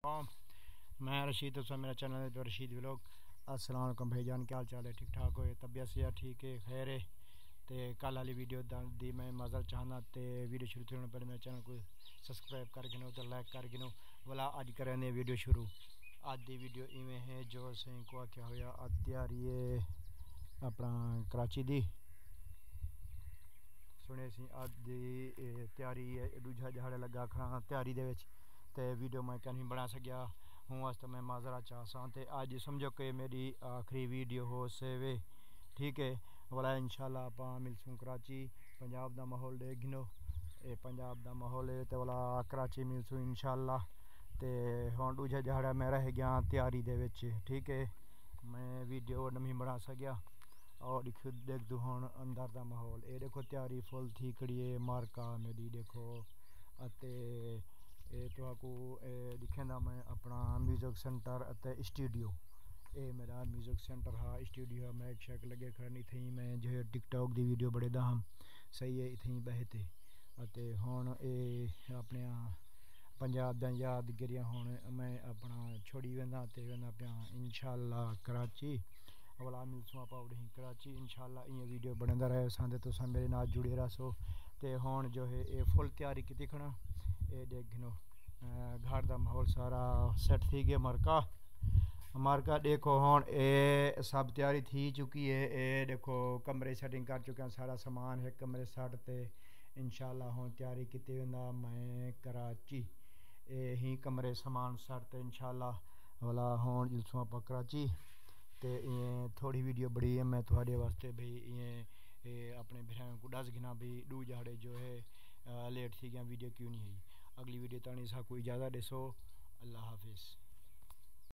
मैं रशीद दोस्तों मेरा चैनल है तो रशीद व्लॉग। अस्सलाम वालेकुम भाईजान, क्या हाल चाल है? ठीक ठाक हो? तबीयत से ठीक है, खैर है? तो कल वाली वीडियो दी मैं मज़र चाहना तो वीडियो शुरू होने पहले मेरे चैनल को सब्सक्राइब कर गिनो तो लाइक कर गिनो वाला अज करें वीडियो शुरू। अज की वीडियो इवें है जो असें को आख्या होया तैयारी है अपना कराची दी सुने सी अज की तैयारी दूजा जहाड़े लगा खड़ा तैयारी दे विच ते वीडियो मैं नहीं बना सकिया हूँ वास्ते मैं माजरा चाहसा तो अज समझो कि मेरी आखिरी वीडियो हो सेवे। ठीक है वाला इंशाल्लाह आप मिलसूँ कराची पंजाब का माहौल देख गिनो ये पंजाब का माहौल है तो वाला कराची मिलसूँ इंशाल्लाह। तो हुण दूजा जहाड़ा मैं रह गया तैयारी दे विच। ठीक है मैं वीडियो नहीं बना सकिया और देख दो हूँ अंदर का माहौल ये देखो तैयारी फुल थी खड़ी है मार्का मेरी देखो अते तो दिखेंदा मैं अपना म्यूजिक सेंटर स्टूडियो ये मेरा म्यूजिक सेंटर हाँ स्टूडियो मैक शैक लगे खड़नी थी मैं जो है टिकटॉक की वीडियो बड़े दाम सही है इतनी बहते अते हुण ये अपने पंजाब दा यादगिरियां हुण मैं अपना छोड़ी वेंदा ते वेंदा पिया इंशाल्लाह कराची वाला मिलसूँ आप उड़ी कराची इंशाल्लाह ये वीडियो बनता रहे साथ तो मेरे नाल जुड़े रहो। तो हुण जो है ये फुल तैयारी की खड़ा ये देख गिनो घर का माहौल सारा सेट थी गया मार्का देखो हुण ये सब तैयारी थी चुकी है ये देखो कमरे सेटिंग कर चुके हैं सारा सामान एक कमरे सट ते इंशाल्लाह हुण तैयारी की वेंदा मैं कराची ये ही कमरे सामान सट ते इंशाल्लाह वाला हुण जिलसूँ आप कराची। तो ये थोड़ी वीडियो बड़ी है मैं थोड़े वास्ते भाई ये अपने भराओं को दस गिना भी दू जहाड़े जो है लेट थी गया वीडियो क्यों नहीं है। अगली वीडियो तानी सा कोई इजाज़त देसो। अल्लाह हाफिज़।